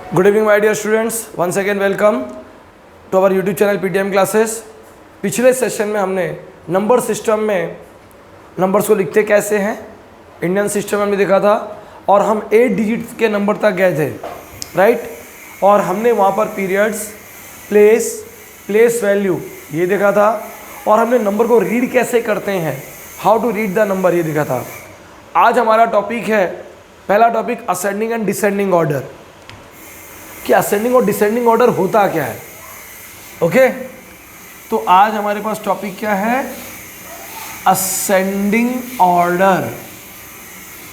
Good evening my dear students, once again welcome to our YouTube channel PTM classes. पिछले session में हमने number system में numbers को लिखते कैसे हैं इंडियन सिस्टम में हमने देखा था, और हम 8 डिजिट्स के नंबर तक गए थे, राइट। और हमने वहाँ पर पीरियड्स, प्लेस वैल्यू ये देखा था, और हमने नंबर को रीड कैसे करते हैं, how to read the number, ये देखा था। आज हमारा टॉपिक है, पहला topic ascending and descending order, कि असेंडिंग और डिसेंडिंग ऑर्डर होता क्या है। ओके, तो आज हमारे पास टॉपिक क्या है, असेंडिंग ऑर्डर।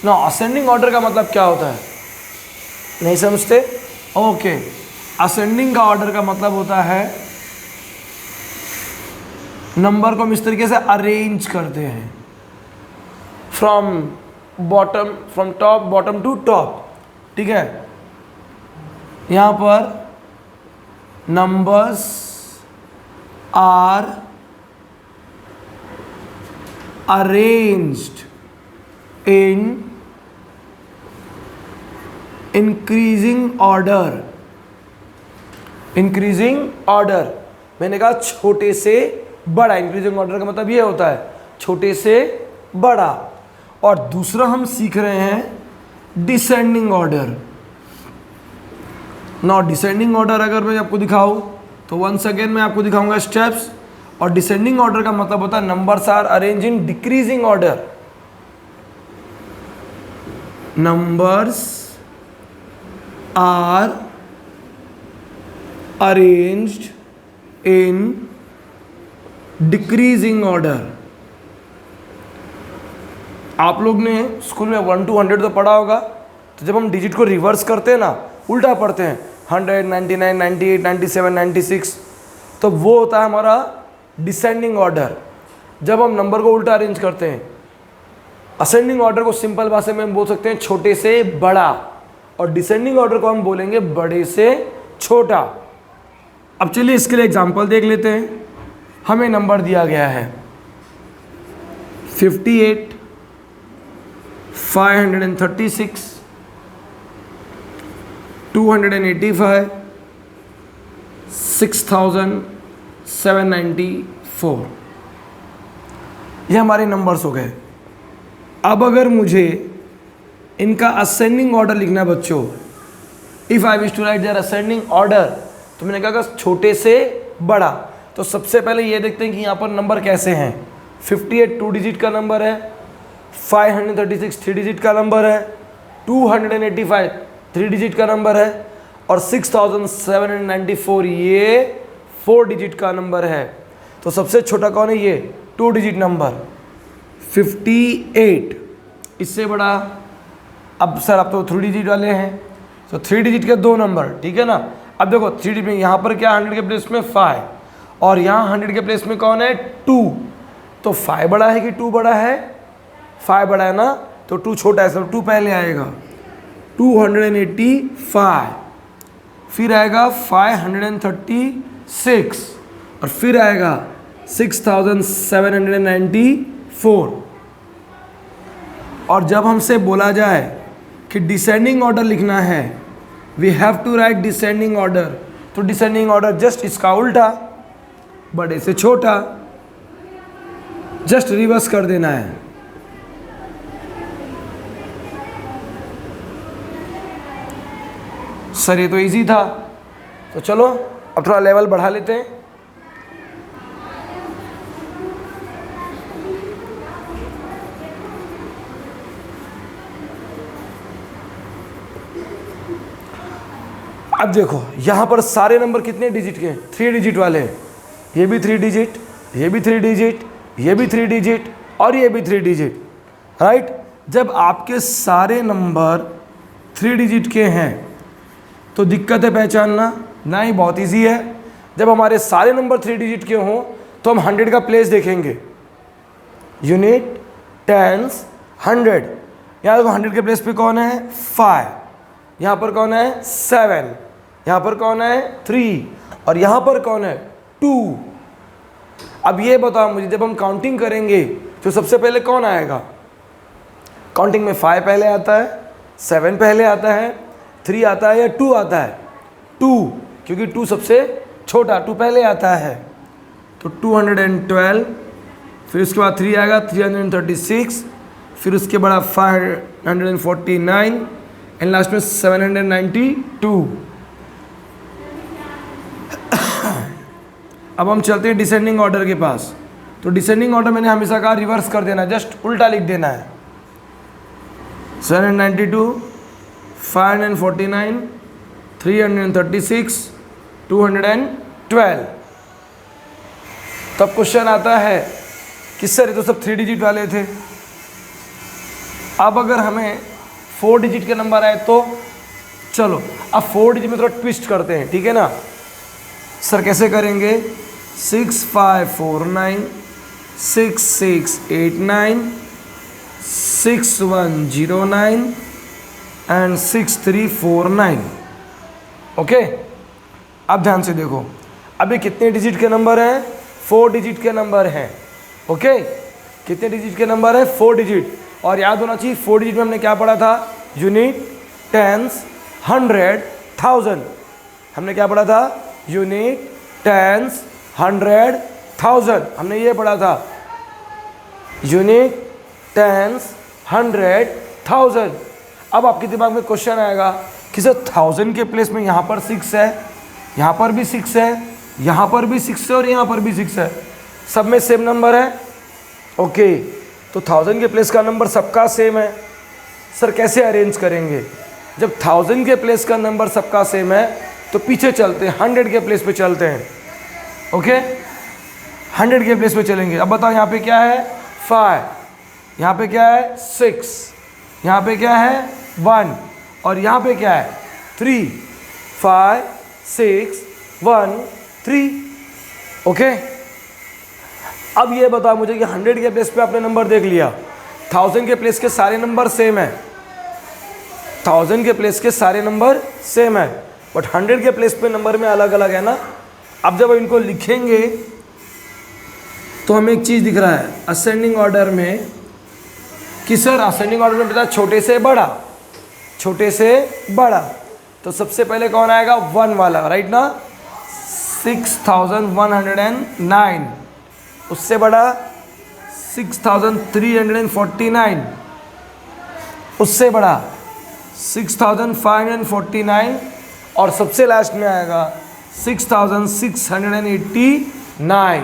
ना, असेंडिंग ऑर्डर का मतलब क्या होता है, नहीं समझते? ओके, असेंडिंग का ऑर्डर का मतलब होता है नंबर को हम इस तरीके से अरेंज करते हैं, from top bottom to top, ठीक है। यहाँ पर numbers are arranged in increasing order. Increasing order मैंने कहा छोटे से बड़ा, इंक्रीजिंग ऑर्डर का मतलब ये होता है छोटे से बड़ा। और दूसरा हम सीख रहे हैं descending order. Now descending order अगर मैं आपको दिखाऊं तो वंस अगेन मैं आपको दिखाऊंगा स्टेप्स। और डिसेंडिंग ऑर्डर का मतलब होता है numbers are arrange in decreasing order. Numbers are arranged in decreasing order. आप लोग ने स्कूल में 1 to 100 तो पढ़ा होगा, तो जब हम डिजिट को रिवर्स करते हैं ना, उल्टा पढ़ते हैं 100, 99, 98, 97, 96, तो वो होता है हमारा डिसेंडिंग ऑर्डर। जब हम नंबर को उल्टा अरेंज करते हैं, असेंडिंग ऑर्डर को सिंपल भाषा में हम बोल सकते हैं छोटे से बड़ा, और डिसेंडिंग ऑर्डर को हम बोलेंगे बड़े से छोटा। अब चलिए इसके लिए एग्जांपल देख लेते हैं। हमें नंबर दिया गया है 58, 536, 285, 6794। ये हमारे नंबर्स हो गए। अब अगर मुझे इनका असेंडिंग ऑर्डर लिखना है बच्चों, if I wish to write there ascending order, तो मैंने कहा छोटे से बड़ा। तो सबसे पहले ये देखते हैं कि यहाँ पर नंबर कैसे हैं। 58 2 डिजिट का नंबर है, 536 3 डिजिट का नंबर है, 285 3 डिजिट का नंबर है, और 6794 ये 4 डिजिट का नंबर है। तो सबसे छोटा कौन है, ये 2 डिजिट नंबर 58। इससे बड़ा, अब सर आप तो 3 डिजिट वाले हैं, तो 3 डिजिट के 2 नंबर, ठीक है ना। अब देखो 3 डिजिट में यहाँ पर क्या 100 के प्लेस में 5, और यहाँ 100 के प्लेस में कौन है 2। तो 5 बड़ा है कि 2 बड़ा है, 5 बड़ा है ना, तो 2 छोटा है, सब 2 पहले आएगा। 285, फिर आएगा 536, और फिर आएगा 6794। और जब हमसे बोला जाए कि डिसेंडिंग ऑर्डर लिखना है, we have to write descending order, तो डिसेंडिंग ऑर्डर जस्ट इसका उल्टा, बड़े से छोटा, जस्ट रिवर्स कर देना है। सर ये तो इजी था, तो चलो अब थोड़ा लेवल बढ़ा लेते हैं। अब देखो यहाँ पर सारे नंबर कितने डिजिट के हैं, 3 डिजिट वाले हैं। ये भी 3 डिजिट, ये भी 3 डिजिट, ये भी 3 डिजिट, और ये भी 3 डिजिट, राइट। जब आपके सारे नंबर 3 डिजिट के हैं तो दिक्कत है पहचानना? नहीं, बहुत इजी है। जब हमारे सारे नंबर 3 डिजिट के हों तो हम 100 का प्लेस देखेंगे, यूनिट, टेंस, 100। यहाँ देखो 100 के प्लेस पे कौन है 5, यहाँ पर कौन है 7, यहाँ पर कौन है 3, और यहाँ पर कौन है 2। अब ये बताओ मुझे, जब हम काउंटिंग करेंगे तो सबसे पहले कौन आएगा? काउंटिंग में 5 पहले आता है, 7 पहले आता है, 3 आता है या 2 आता है? 2, क्योंकि 2 सबसे छोटा, 2 पहले आता है, तो 212, फिर उसके बाद 3 आएगा 336, फिर उसके बाद 549 एंड लास्ट में 792। अब हम चलते हैं डिसेंडिंग ऑर्डर के पास। तो डिसेंडिंग ऑर्डर मैंने हमेशा कहा रिवर्स कर देना, जस्ट उल्टा लिख देना है। 792, 549, 336, 212। तब क्वेश्चन आता है कि सर ये तो सब 3 डिजिट वाले थे, अब अगर हमें 4 डिजिट के नंबर आए तो चलो अब 4 डिजिट में थोड़ा ट्विस्ट करते हैं, ठीक है ना सर? कैसे करेंगे? 6549, 6689, 6109 एंड 6349। ओके, अब ध्यान से देखो, अब ये कितने डिजिट के नंबर हैं? 4 डिजिट के नंबर हैं। ओके, कितने डिजिट के नंबर है? 4 डिजिट। और याद होना चाहिए 4 डिजिट में हमने क्या पढ़ा था? Unit, tens, 100, 1000। हमने क्या पढ़ा था? Unit, tens, 100, 1000। हमने ये पढ़ा था, यूनिट, टेंस, 100, 1000। अब आपके दिमाग में क्वेश्चन आएगा कि सर 1000 के प्लेस में यहाँ पर 6 है, यहाँ पर भी 6 है, यहाँ पर भी 6 है और यहाँ पर भी 6 है, सब में सेम नंबर है। ओके, तो 1000 के प्लेस का नंबर सबका सेम है। सर कैसे अरेंज करेंगे? जब 1000 के प्लेस का नंबर सबका सेम है तो पीछे चलते हैं, 100 के प्लेस पे चलते हैं। ओके, 100 के प्लेस पे चलेंगे। अब बताओ यहाँ पे क्या है? 5, यहाँ पे क्या है? 6, यहाँ पे क्या है? 1 और यहाँ पे क्या है? 3। 5, 6, 1, 3। ओके, अब ये बताओ मुझे कि 100 के प्लेस पे आपने नंबर देख लिया, 1000 के प्लेस के सारे नंबर सेम है, 1000 के प्लेस के सारे नंबर सेम है, बट 100 के प्लेस पे नंबर में अलग अलग है ना। अब जब इनको लिखेंगे तो हमें एक चीज़ दिख रहा है असेंडिंग ऑर्डर में कि सर असेंडिंग ऑर्डर में बता छोटे से बड़ा, छोटे से बड़ा, तो सबसे पहले कौन आएगा? 1 वाला, राइट ना? 6109, उससे बड़ा 6349, उससे बड़ा 6549 और सबसे लास्ट में आएगा 6689।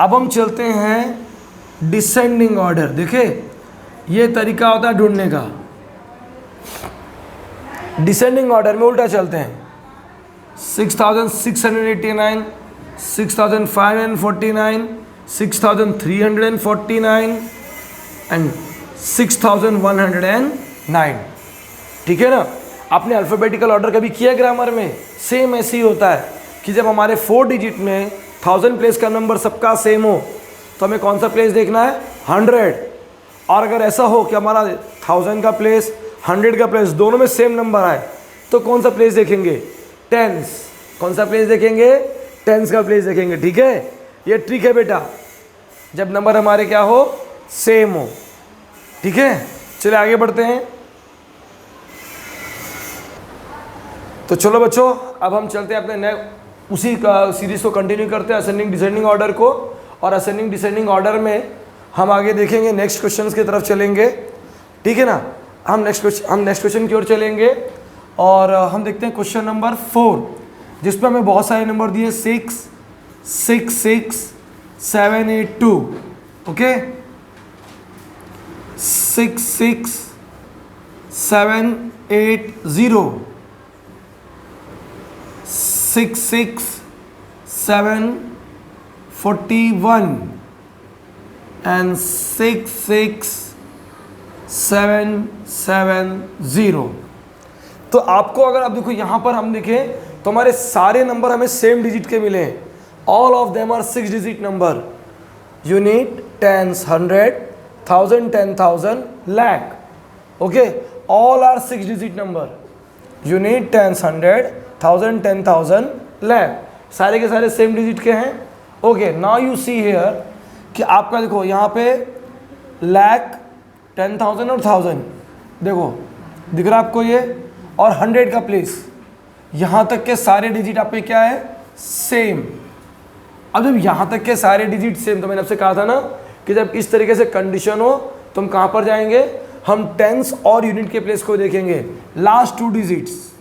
अब हम चलते हैं डिसेंडिंग ऑर्डर। देखिए ये तरीका होता है ढूंढने का, डिसेंडिंग ऑर्डर में उल्टा चलते हैं। 6689, 6549, 6349 एंड 6109। ठीक है ना? आपने अल्फ़ाबेटिकल ऑर्डर कभी किया ग्रामर में? सेम ऐसे ही होता है कि जब हमारे 4 डिजिट में 1000 प्लेस का नंबर सबका सेम हो तो हमें कौन सा प्लेस देखना है? 100। और अगर ऐसा हो कि हमारा 1000 का प्लेस 100 का प्लेस दोनों में सेम नंबर आए तो कौन सा प्लेस देखेंगे? टेंस। कौन सा प्लेस देखेंगे? टेंस का प्लेस देखेंगे। ठीक है, ये ट्रिक है बेटा, जब नंबर हमारे क्या हो? सेम हो। ठीक है, चलिए आगे बढ़ते हैं। तो चलो बच्चों, अब हम चलते हैं अपने नए उसी का सीरीज को कंटिन्यू करते हैं, असेंडिंग डिसेंडिंग ऑर्डर को। और असेंडिंग डिसेंडिंग ऑर्डर में हम आगे देखेंगे, नेक्स्ट क्वेश्चंस की तरफ चलेंगे। ठीक है ना? हम नेक्स्ट क्वेश्चन की ओर चलेंगे और हम देखते हैं क्वेश्चन नंबर 4, जिस पर हमें बहुत सारे नंबर दिए 6, 6, 6, 7, 8, 2। Okay, 6, 6, 7, 8, 0, 6, 6, 7, 41 and 6, 6, 7, 7, 0। तो आपको अगर आप देखो यहाँ पर हम देखें तो हमारे सारे नंबर हमें सेम डिजिट के मिले हैं। All of them are 6 digit number. Unit, tens, 100, 1000, 10,000, lakh। Okay, all are 6 digit number. Unit, tens, 100, 1000, 10,000, lakh, सारे के सारे सेम डिजिट के हैं। Okay, now you see here कि आपका देखो यहाँ पे lakh, 10,000 और 1000 देखो दिख रहा है आपको ये, और 100 का प्लेस यहाँ तक के सारे डिजिट आपके क्या है, सेम। अब जब यहाँ तक के सारे डिजिट सेम, तो मैंने आपसे कहा था ना कि जब इस तरीके से कंडीशन हो तो हम कहाँ पर जाएंगे, हम टेंस और यूनिट के प्लेस को देखेंगे, लास्ट 2 डिजिट्स।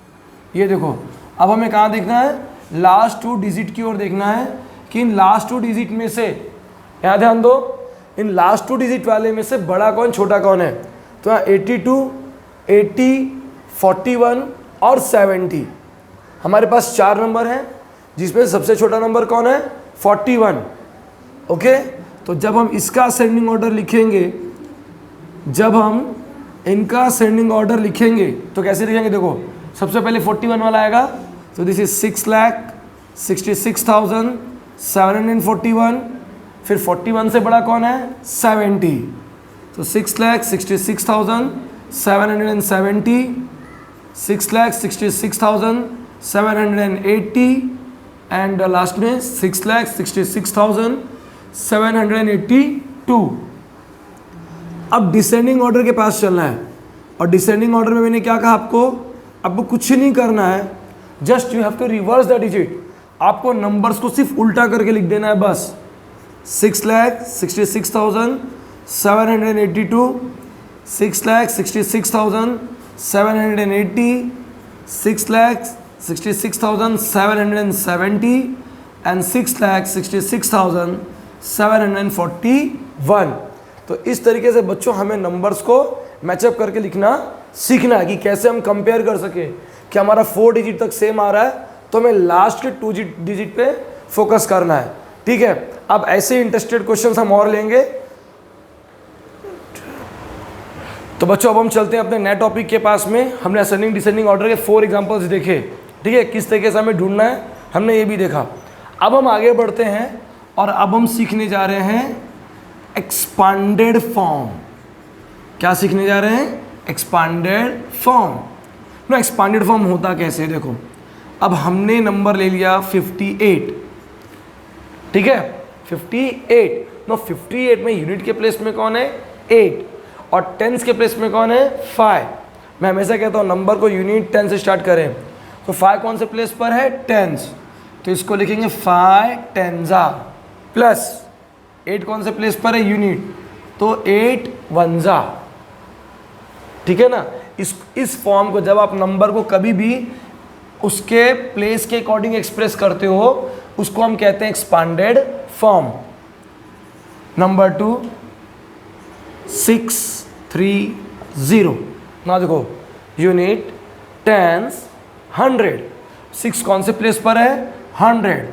ये देखो, अब हमें कहाँ देखना है, लास्ट 2 डिजिट की ओर देखना है कि इन लास्ट 2 डिजिट में से, यहाँ ध्यान दो, इन लास्ट 2 डिजिट वाले में से बड़ा कौन छोटा कौन है। तो यहाँ 82, 80, 41 और 70 हमारे पास 4 नंबर हैं, जिसमें सबसे छोटा नंबर कौन है, 41। ओके, तो जब हम इसका असेंडिंग ऑर्डर लिखेंगे, जब हम इनका असेंडिंग ऑर्डर लिखेंगे तो कैसे लिखेंगे, देखो सबसे पहले 41 वाला आएगा, तो दिस इज 6,66,741। फिर 41 से बड़ा कौन है, 70, तो 6,66,770, 6,66,780 एंड लास्ट में 6,66,782। अब डिसेंडिंग ऑर्डर के पास चलना है, और डिसेंडिंग ऑर्डर में मैंने क्या कहा आपको कुछ नहीं करना है, just you have to reverse the digit. आपको नंबर्स को सिर्फ उल्टा करके लिख देना है बस। 6,66,782, 6,66,780, 6,66,770 एंड 6,66,741। तो इस तरीके से बच्चों हमें नंबर्स को मैचअप करके लिखना सीखना है कि कैसे हम कंपेयर कर सके कि हमारा 4 डिजिट तक सेम आ रहा है, तो हमें लास्ट के 2 डिजिट पे फोकस करना है। ठीक है, अब ऐसे इंटरेस्टेड क्वेश्चंस हम और लेंगे। तो बच्चों अब हम चलते हैं अपने नए टॉपिक के पास में। हमने असेंडिंग डिसेंडिंग ऑर्डर के 4 एग्जांपल्स देखे, ठीक है, किस तरीके से हमें ढूंढना है हमने ये भी देखा। अब हम आगे बढ़ते हैं और अब हम सीखने जा रहे हैं एक्सपांडेड फॉर्म। क्या सीखने जा रहे हैं, एक्सपांडेड फॉर्म। ना एक्सपांडेड फॉर्म होता कैसे, देखो अब हमने नंबर ले लिया 58, ठीक है, 58। नो 58 में यूनिट के प्लेस में कौन है, 8, और टेंस के प्लेस में कौन है, 5। मैं हमेशा कहता हूँ नंबर को यूनिट 10 से स्टार्ट करें, तो 5 कौन से प्लेस पर है, टेंस, तो इसको लिखेंगे 5 टेंजा, प्लस 8 कौन से प्लेस पर है, यूनिट, तो 8 वंजा। ठीक है ना, इस फॉर्म को जब आप नंबर को कभी भी उसके प्लेस के अकॉर्डिंग एक्सप्रेस करते हो, उसको हम कहते हैं एक्सपांडेड फॉर्म। नंबर 2 630। ना देखो यूनिट, टेंस, 100, 6 कौन से प्लेस पर है, 100,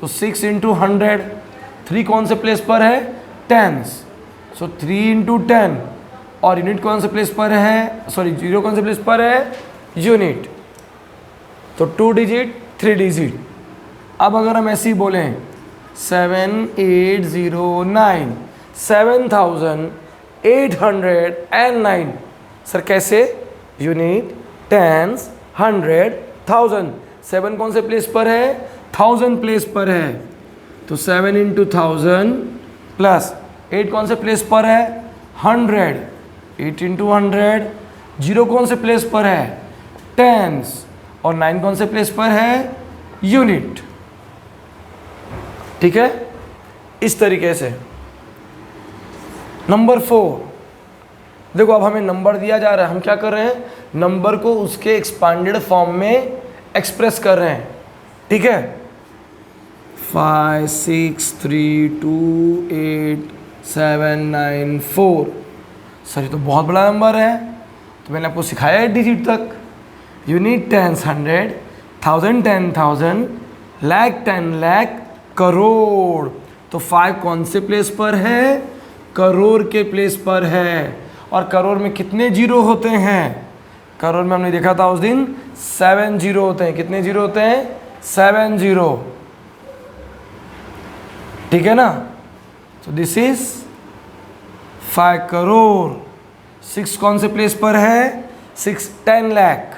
तो 6 इंटू 100। 3 कौन से प्लेस पर है, टेंस, सो 3 इंटू 10, और यूनिट कौन से प्लेस पर है, सॉरी 0 कौन से प्लेस पर है, यूनिट, तो 2 डिजिट 3 डिजिट। अब अगर हम ऐसे ही बोलें 7809, 7809, सर कैसे, यूनिट, टेंस, 100, 1000। 7 कौन से प्लेस पर है, 1000 प्लेस पर है, तो 7 इंटू 1000 प्लस 8 कौन से प्लेस पर है, 100, 8 इंटू 100। 0 कौन से प्लेस पर है, टेंस, और 9 कौन से प्लेस पर है, यूनिट। ठीक है, इस तरीके से। नंबर 4, देखो अब हमें नंबर दिया जा रहा है, हम क्या कर रहे हैं, नंबर को उसके एक्सपांडेड फॉर्म में एक्सप्रेस कर रहे हैं। ठीक है, 5 6 3 2 8 7 9 4। सर ये तो बहुत बड़ा नंबर है, तो मैंने आपको सिखाया 8 डिजिट तक। Unit, tens, 100, 1000 10,000, lakh 10 lakh, crore. तो 5 कौन से प्लेस पर है, करोड़ के प्लेस पर है। और करोड़ में कितने जीरो होते हैं, करोड़ में हमने देखा था उस दिन 7 जीरो होते हैं। कितने जीरो होते हैं, 7 जीरो। ठीक है ना, तो दिस इज 5 करोड़। 6 कौन से प्लेस पर है, 6 10 लाख।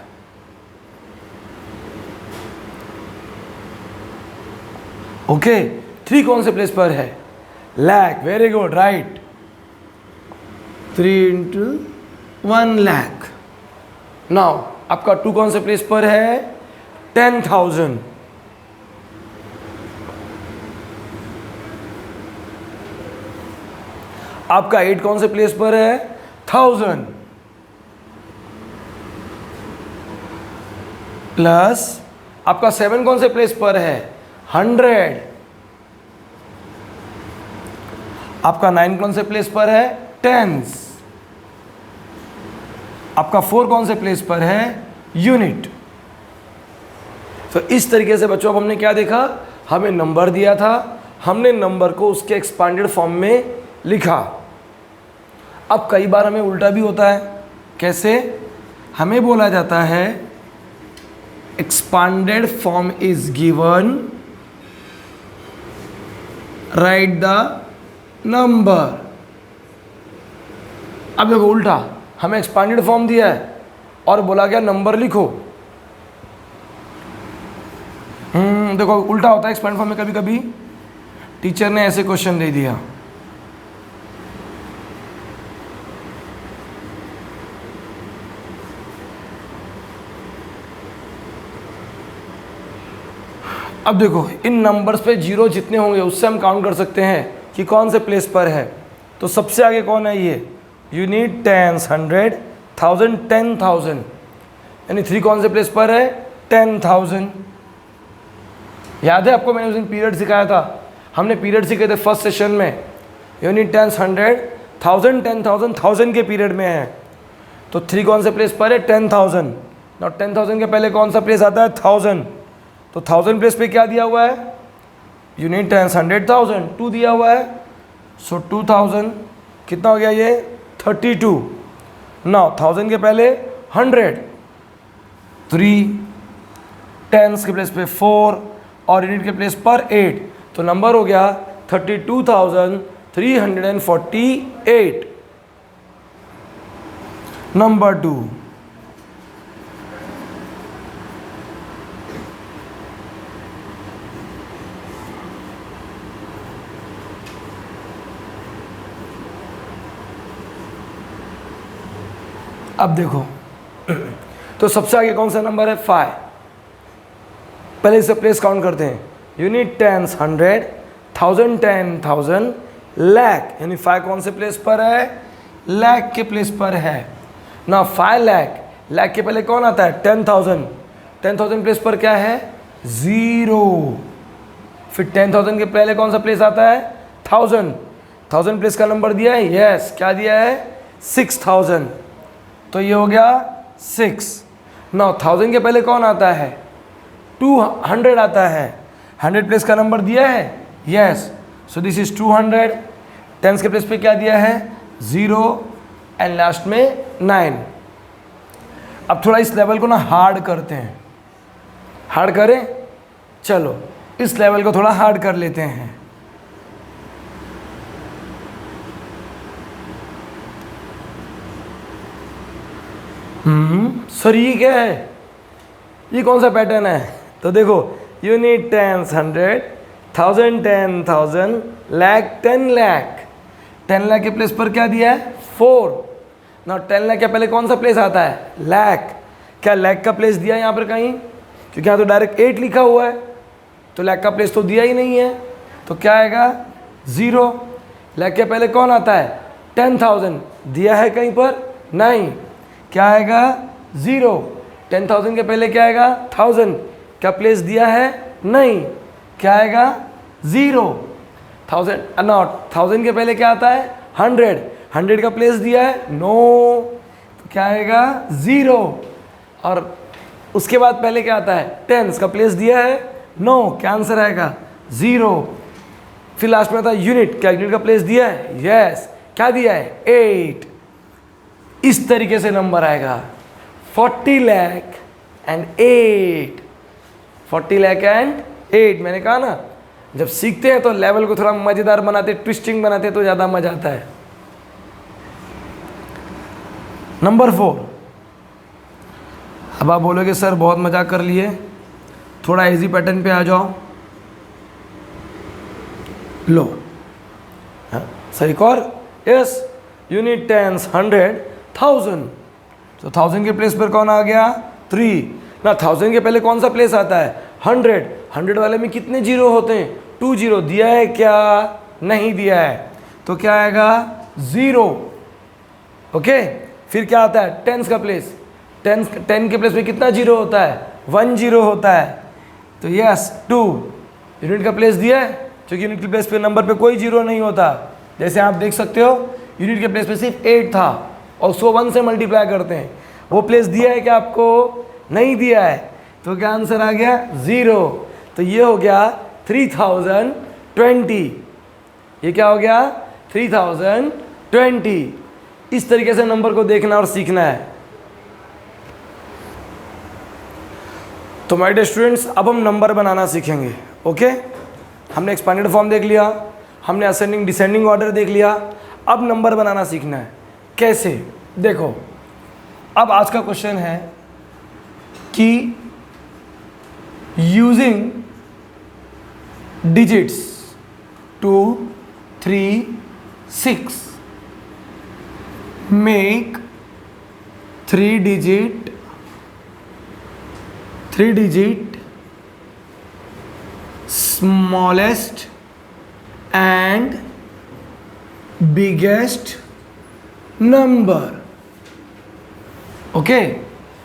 ओके, 3 कौन से प्लेस पर है, lakh. Very good, right. 3 into 1 lakh. Now आपका 2 कौन से प्लेस पर है, 10,000। आपका 8 कौन से प्लेस पर है? 1000 प्लस आपका 7 कौन से प्लेस पर है? 100। आपका 9 कौन से प्लेस पर है? टेंस। आपका 4 कौन से प्लेस पर है? यूनिट। तो इस तरीके से बच्चों अब हमने क्या देखा? हमें नंबर दिया था, हमने नंबर को उसके एक्सपांडेड फॉर्म में लिखा। अब कई बार हमें उल्टा भी होता है। कैसे? हमें बोला जाता है expanded form is given, right the number. अब देखो उल्टा, हमें एक्सपांडेड फॉर्म दिया है और बोला गया नंबर लिखो। देखो उल्टा होता है एक्सपांडेड फॉर्म में। कभी कभी टीचर ने ऐसे क्वेश्चन दे दिया, अब देखो इन नंबर्स पे जीरो जितने होंगे उससे हम काउंट कर सकते हैं कि कौन से प्लेस पर है। तो सबसे आगे कौन है? ये यूनिट, टेंस, 100, 1000, 10,000, यानी 3 कौन से प्लेस पर है? 10,000। याद है आपको, मैंने उस दिन पीरियड सिखाया था। हमने पीरियड सीखे थे फर्स्ट सेशन में। यूनिट, टेंस, 100, 1000, 10,000, 1000 के पीरियड में है। तो 3 कौन से प्लेस पर है? 10,000। और 10,000 के पहले कौन सा प्लेस आता है? 1000। तो 1000 प्लेस पे क्या दिया हुआ है? यूनिट, टेंस, 100, 1000, 2 दिया हुआ है। सो 2000 कितना हो गया? ये 32। नाउ 1000 के पहले 100, 3, टेंस के प्लेस पे 4 और यूनिट के प्लेस पर 8। तो नंबर हो गया 32,348। नंबर 2। अब देखो तो सबसे आगे कौन सा नंबर है? 5। पहले इसे प्लेस काउंट करते हैं। यूनिट, टेंस, 100, 1000, 10,000, लाख, यानी 5 कौन से प्लेस पर है? लाख के प्लेस पर है ना। 5 लाख, लाख के पहले कौन आता है? 10,000। 10,000 प्लेस पर क्या है? 0। फिर 10,000 के पहले कौन सा प्लेस आता है? 1000। 1000 प्लेस का नंबर दिया है? यस। क्या दिया है? 6000। तो ये हो गया 6। नाउ 1000 के पहले कौन आता है? 200 आता है। 100 प्लेस का नंबर दिया है? Yes. So this is 200। Tens के प्लेस पे क्या दिया है? 0 एंड लास्ट में 9। अब थोड़ा इस लेवल को ना हार्ड करते हैं। हार्ड करें? चलो इस लेवल को थोड़ा हार्ड कर लेते हैं। सर ये क्या है? ये कौन सा पैटर्न है? तो देखो यूनिट, टेंस, 100, 1000, 10,000, लाख, 10 लाख। 10 लाख के प्लेस पर क्या दिया है? 4। ना 10 लाख के पहले कौन सा प्लेस आता है? लाख। क्या लाख का प्लेस दिया है यहाँ पर कहीं? क्योंकि यहाँ तो डायरेक्ट 8 लिखा हुआ है, तो लाख का प्लेस तो दिया ही नहीं है। तो क्या आएगा? 0। लाख के पहले कौन आता है? 10,000 दिया है कहीं पर? नहीं। क्या आएगा? 0। 10,000 के पहले क्या आएगा? 1000। क्या प्लेस दिया है? नहीं। क्या आएगा? 0। 1000 के पहले क्या आता है? 100। 100 का प्लेस दिया है? नो। तो क्या आएगा? 0। और उसके बाद पहले क्या आता है? टेंस का प्लेस दिया है? नो। क्या आंसर आएगा? 0। फिर लास्ट में आता है यूनिट। क्या यूनिट का प्लेस दिया है? यस। क्या दिया है? 8। इस तरीके से नंबर आएगा 40 लाख एंड 8। 40 लाख एंड 8। मैंने कहा ना, जब सीखते हैं तो लेवल को थोड़ा मजेदार बनाते, ट्विस्टिंग बनाते तो ज़्यादा मजा आता है। नंबर 4। अब आप बोलोगे सर बहुत मजाक कर लिए, थोड़ा इजी पैटर्न पे आ जाओ। लो सर एक और। यस। Unit, tens, 100, 1000। तो 1000 के प्लेस पर कौन आ गया? 3। ना 1000 के पहले कौन सा प्लेस आता है? 100। 100 वाले में कितने जीरो होते हैं? 2 जीरो। दिया है क्या? नहीं दिया है, तो क्या आएगा? 0। ओके, फिर क्या आता है? टेंस का प्लेस। 10 के प्लेस में कितना जीरो होता है? 1 जीरो होता है, तो यस 2। यूनिट का प्लेस दिया है, क्योंकि यूनिट के प्लेस पे नंबर पे कोई जीरो नहीं होता। जैसे आप देख सकते हो यूनिट के प्लेस पे सिर्फ 8 था और उसको 1 से मल्टीप्लाई करते हैं। वो प्लेस दिया है क्या आपको? नहीं दिया है, तो क्या आंसर आ गया? 0। तो ये हो गया 3020। ये क्या हो गया? 3020। इस तरीके से नंबर को देखना और सीखना है। तो माय डियर स्टूडेंट्स, अब हम नंबर बनाना सीखेंगे। ओके, हमने एक्सपांडेड फॉर्म देख लिया, हमने असेंडिंग डिसेंडिंग ऑर्डर देख लिया। अब नंबर बनाना सीखना है। कैसे? देखो, अब आज का क्वेश्चन है कि using digits 2, 3, 6 make 3 digit smallest and biggest number. Okay,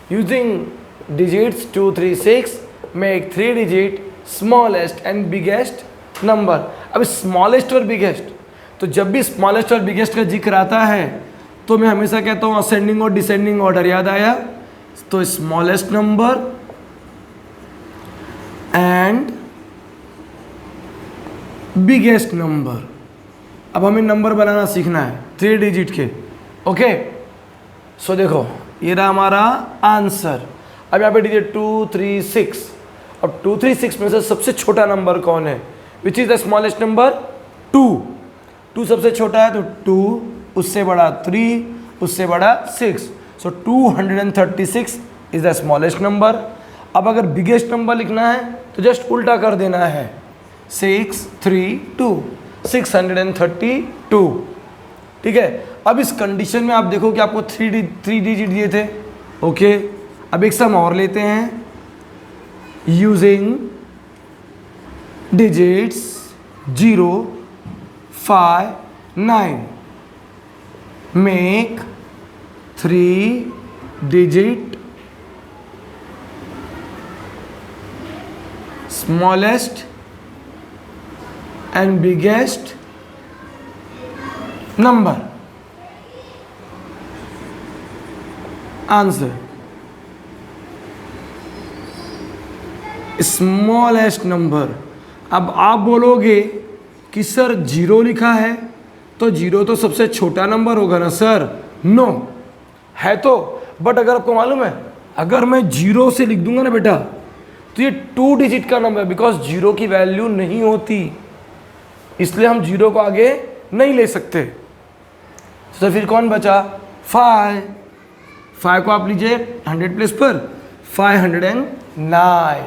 using digits 2, 3, 6 make 3 digit smallest and biggest number. अब स्मॉलेस्ट और बिगेस्ट, तो जब भी स्मॉलेस्ट और बिगेस्ट का जिक्र आता है तो मैं हमेशा कहता हूँ असेंडिंग और डिसेंडिंग ऑर्डर। याद आया? तो smallest number and biggest number. अब हमें नंबर बनाना सीखना है 3 डिजिट के। ओके, सो देखो ये रहा हमारा आंसर। अब यहाँ पे डिजिट 2, 3, 6। अब 2, 3, 6 में से सबसे छोटा नंबर कौन है? Which is the smallest number? 2। 2 सबसे छोटा है, तो 2, उससे बड़ा 3, उससे बड़ा 6। सो 236 इज द स्मॉलेस्ट नंबर। अब अगर बिगेस्ट नंबर लिखना है तो जस्ट उल्टा कर देना है, 632, 632। ठीक है, अब इस कंडीशन में आप देखो कि आपको 3 डिजिट दिए थे। ओके, अब एक सम और लेते हैं। Using digits 0, 5, 9 make 3 digit smallest and biggest number. Answer smallest number. अब आप बोलोगे कि सर 0 लिखा है तो 0 तो सबसे छोटा नंबर होगा ना सर? नो, है तो, बट अगर आपको मालूम है अगर मैं 0 से लिख दूंगा ना बेटा तो ये 2 डिजिट का नंबर है, बिकॉज 0 की वैल्यू नहीं होती, इसलिए हम 0 को आगे नहीं ले सकते। तो फिर कौन बचा? 5 को आप लीजिए 100 प्लेस पर 509।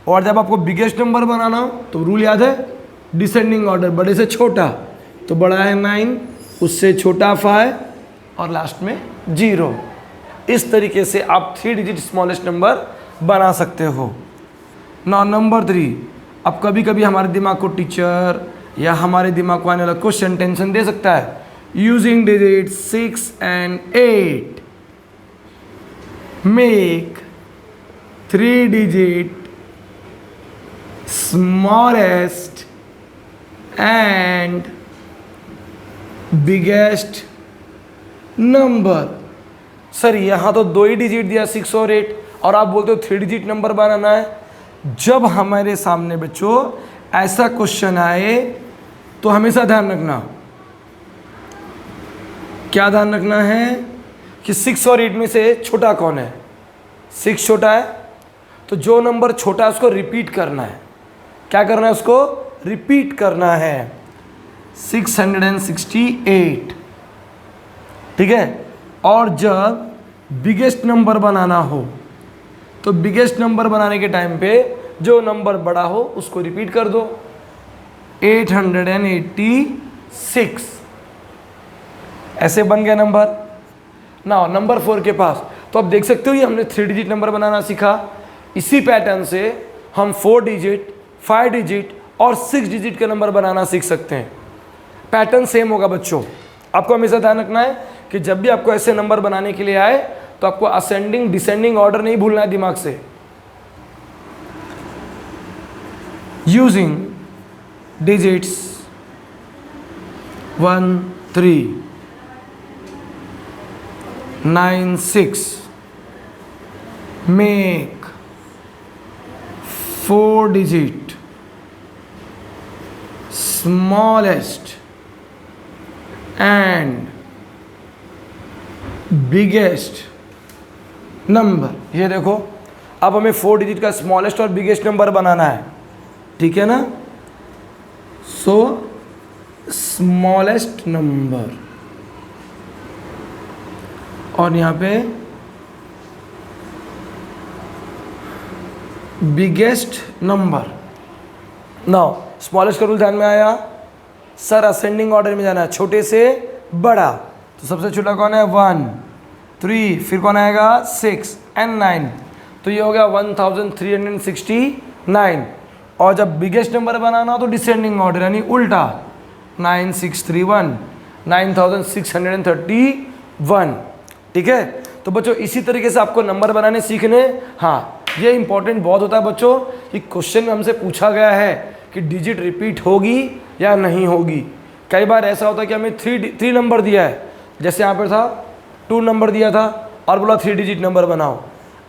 और जब आपको बिगेस्ट नंबर बनाना हो तो रूल याद है, डिसेंडिंग ऑर्डर, बड़े से छोटा, तो बड़ा है 9, उससे छोटा 5 और लास्ट में 0। इस तरीके से आप 3 डिजिट स्मॉलेस्ट नंबर बना सकते हो। Now number 3। अब कभी कभी हमारे दिमाग को टीचर या हमारे दिमाग को आने वाला क्वेश्चन टेंशन दे सकता है। Using digit 6 and 8 make 3 digit smallest and biggest number। Sir यहाँ तो 2 ही डिजिट दिया 6 और 8 और आप बोलते हो 3 डिजिट नंबर बनाना है। जब हमारे सामने बच्चों ऐसा क्वेश्चन आए तो हमेशा ध्यान रखना, क्या ध्यान रखना है कि 6 और 8 में से छोटा कौन है? 6 छोटा है, तो जो नंबर छोटा है उसको रिपीट करना है। क्या करना है? उसको रिपीट करना है। 668। ठीक है, और जब बिगेस्ट नंबर बनाना हो तो बिगेस्ट नंबर बनाने के टाइम पे जो नंबर बड़ा हो उसको रिपीट कर दो। 886 ऐसे बन गया नंबर। ना नंबर 4 के पास तो अब देख सकते हो ये हमने 3 डिजिट नंबर बनाना सीखा। इसी पैटर्न से हम 4 डिजिट, 5 डिजिट और 6 डिजिट के नंबर बनाना सीख सकते हैं। पैटर्न सेम होगा बच्चों। आपको हमेशा ध्यान रखना है कि जब भी आपको ऐसे नंबर बनाने के लिए आए तो आपको असेंडिंग डिसेंडिंग ऑर्डर नहीं भूलना है दिमाग से। Using digits 1 3 9 6 make 4 digit smallest and biggest number. ये देखो अब हमें 4 डिजिट का स्मॉलेस्ट और बिगेस्ट नंबर बनाना है, ठीक है ना। सो स्मॉलेस्ट नंबर और यहाँ पे बिगेस्ट नंबर। नाउ स्मॉलेस्ट का रूल ध्यान में आया सर, असेंडिंग ऑर्डर में जाना है, छोटे से बड़ा। तो सबसे छोटा कौन है 1 3, फिर कौन आएगा 6 एंड 9। तो ये हो गया 1369। और जब बिगेस्ट नंबर बनाना हो तो डिसेंडिंग ऑर्डर यानी उल्टा 9631 9631, ठीक है। तो बच्चों इसी तरीके से आपको नंबर बनाने सीखने। हाँ, ये इंपॉर्टेंट बहुत होता है बच्चों कि क्वेश्चन में हमसे पूछा गया है कि डिजिट रिपीट होगी या नहीं होगी। कई बार ऐसा होता है कि हमें 3 नंबर दिया है, जैसे यहाँ पर था 2 नंबर दिया था और बोला 3 डिजिट नंबर बनाओ।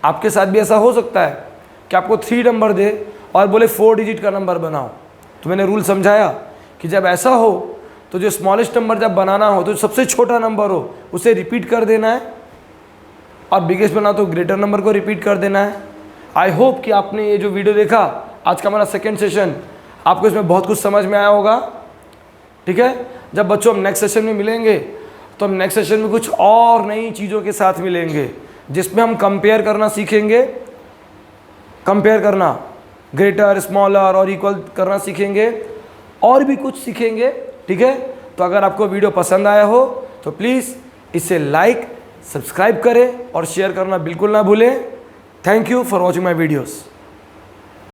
आपके साथ भी ऐसा हो सकता है कि आपको 3 नंबर दे और बोले 4 डिजिट का नंबर बनाओ। तो मैंने रूल समझाया कि जब ऐसा हो तो जो स्मॉलेस्ट नंबर जब बनाना हो तो सबसे छोटा नंबर हो उसे रिपीट कर देना है, और बिगेस्ट बना तो ग्रेटर नंबर को रिपीट कर देना है। आई होप कि आपने ये जो वीडियो देखा, आज का हमारा सेकेंड सेशन, आपको इसमें बहुत कुछ समझ में आया होगा, ठीक है। जब बच्चों हम नेक्स्ट सेशन में मिलेंगे तो हम नेक्स्ट सेशन में कुछ और नई चीज़ों के साथ मिलेंगे, जिसमें हम कंपेयर करना सीखेंगे। कंपेयर करना, ग्रेटर, स्मॉलर और इक्वल करना सीखेंगे, और भी कुछ सीखेंगे, ठीक है। तो अगर आपको वीडियो पसंद आया हो तो प्लीज़ इसे लाइक, सब्सक्राइब करें और शेयर करना बिल्कुल ना भूलें। Thank you for watching my videos.